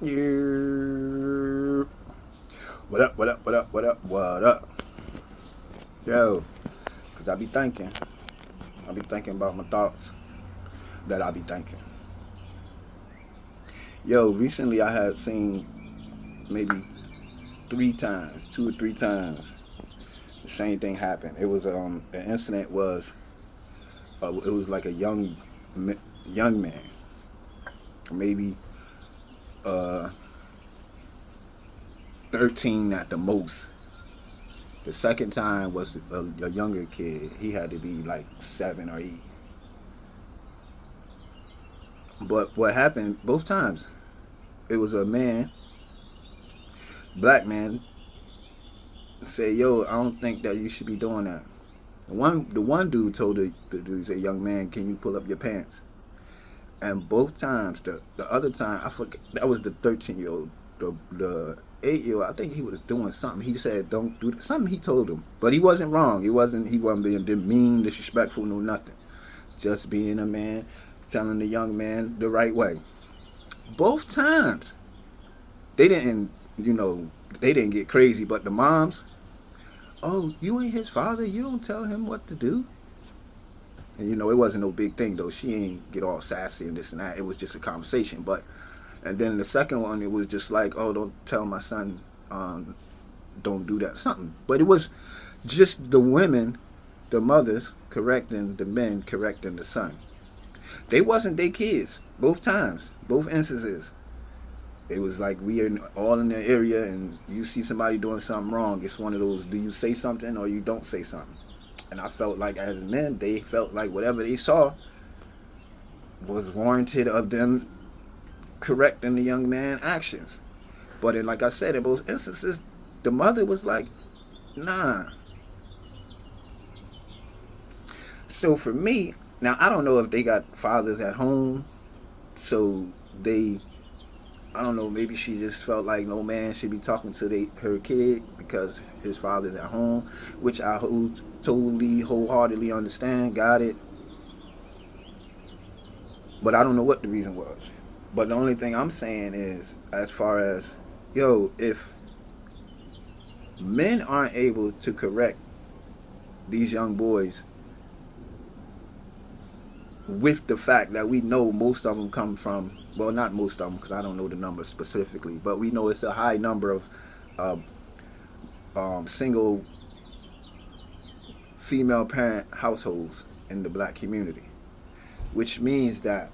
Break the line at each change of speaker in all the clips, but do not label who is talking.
Yeah. What up, what up, what up, what up, what up? Yo, because I be thinking about my thoughts that I be thinking. Yo, recently I had seen maybe three times, two or three times, the same thing happen. The incident was, it was like a young man, maybe uh, 13 at the most. The second time was a younger kid. He had to be like 7 or 8. But what happened both times? It was a man, black man, say, "Yo, I don't think that you should be doing that." The one dude told the dude, say, "Young man, can you pull up your pants?" And both times, the other time, I forget, that was the 13-year old. The 8-year old, I think he was doing something. He said, "Don't do that." Something he told him, but he wasn't wrong. He wasn't being mean, disrespectful, no nothing. Just being a man, telling the young man the right way. Both times, they didn't, you know, they didn't get crazy, but the moms, "Oh, you ain't his father. You don't tell him what to do." And it wasn't no big thing though. She ain't get all sassy and this and that. It was just a conversation. But and then the second one, it was just like, "Oh, don't tell my son, um, don't do that," something. But it was just the women, the mothers correcting the men, correcting the son. They wasn't their kids both times, both instances. It was like we are all in the area, and you see somebody doing something wrong. It's one of those: do you say something or you don't say something? And I felt like as men, they felt like whatever they saw was warranted of them correcting the young man actions. But like I said, in both instances, the mother was like, "Nah." So for me, now I don't know if they got fathers at home, so they, I don't know, maybe she just felt like no man should be talking to her kid because his father's at home, which I totally, wholeheartedly understand, got it. But I don't know what the reason was. But the only thing I'm saying is, as far as, yo, if men aren't able to correct these young boys with the fact that we know most of them come from, well, not most of them because I don't know the number specifically, but we know it's a high number of uh, single female parent households in the black community, which means that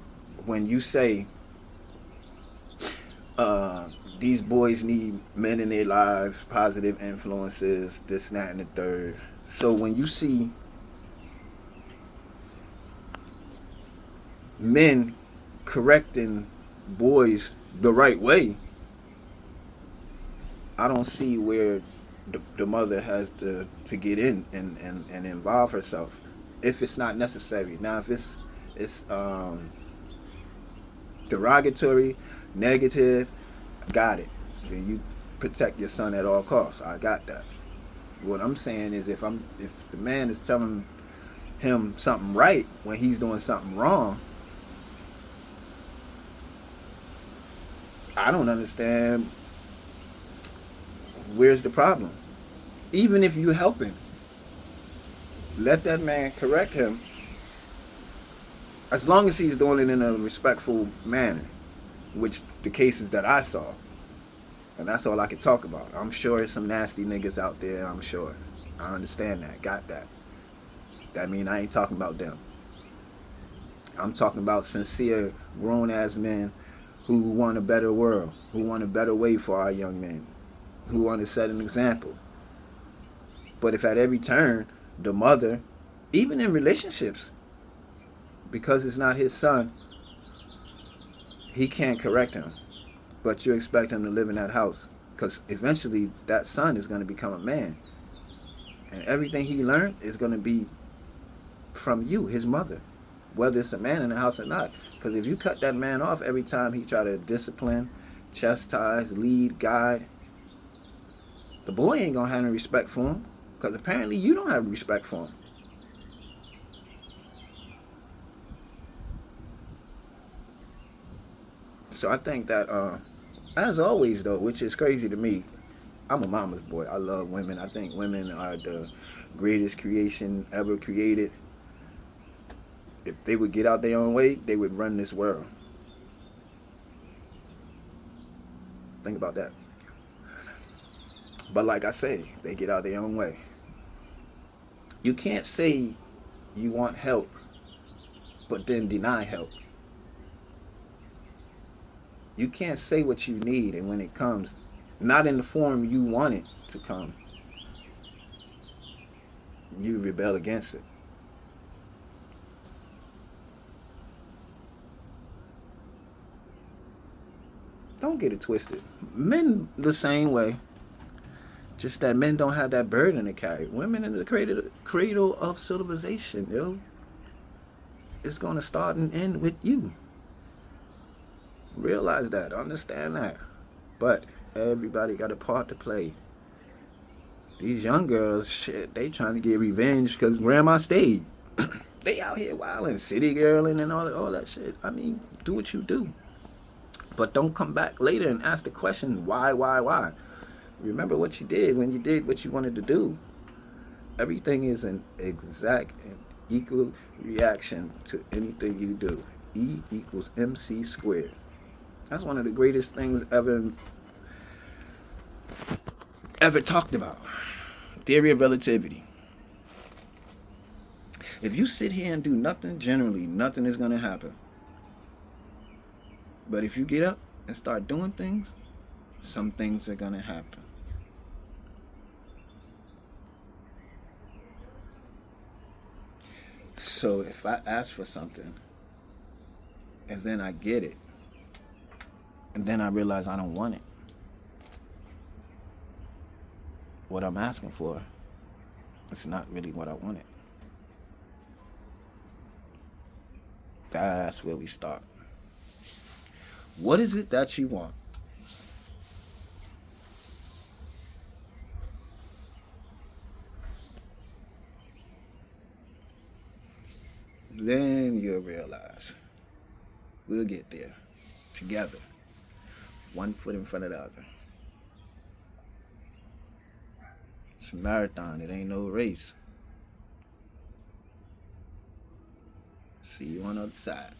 when you say uh, these boys need men in their lives, positive influences, this, that, and the third. So when you see men correcting boys the right way, I don't see where the mother has to get in and involve herself if it's not necessary. Now, if it's derogatory, negative, got it. Then you protect your son at all costs. I got that. What I'm saying is, if the man is telling him something right when he's doing something wrong, I don't understand where's the problem. Even if you helping, let that man correct him as long as he's doing it in a respectful manner, which the cases that I saw, and that's all I can talk about. I'm sure there's some nasty niggas out there. I'm sure. I understand that. Got that. That mean I ain't talking about them. I'm talking about sincere grown ass men who want a better world, who want a better way for our young men, who want to set an example. But if at every turn the mother, even in relationships, because it's not his son, he can't correct him, but you expect him to live in that house, because eventually that son is going to become a man, and everything he learned is going to be from you, his mother, whether it's a man in the house or not. Because if you cut that man off every time he try to discipline, chastise, lead, guide, the boy ain't gonna have any respect for him. Because apparently you don't have respect for him. So I think that As always, though, which is crazy to me, I'm a mama's boy. I love women. I think women are the greatest creation ever created. If they would get out their own way, they would run this world. Think about that. But like I say, they get out their own way. You can't say you want help, but then deny help. You can't say what you need, and when it comes, not in the form you want it to come, you rebel against it. Don't get it twisted. Men the same way. Just that men don't have that burden to carry. Women in the cradle of civilization, yo. It's gonna start and end with you. Realize that. Understand that. But everybody got a part to play. These young girls, shit, they trying to get revenge because grandma stayed. They out here wilding, city girling and all that shit. I mean, do what you do. But don't come back later and ask the question, why? Remember what you did when you did what you wanted to do. Everything is an exact and equal reaction to anything you do. E equals MC squared. That's one of the greatest things ever talked about. Theory of relativity. If you sit here and do nothing, generally nothing is going to happen. But if you get up and start doing things, some things are going to happen. So if I ask for something and then I get it and then I realize I don't want it, what I'm asking for, it's not really what I wanted. That's where we start. What is it that you want? Then you'll realize we'll get there together, one foot in front of the other. It's a marathon, it ain't no race. See you on the other side.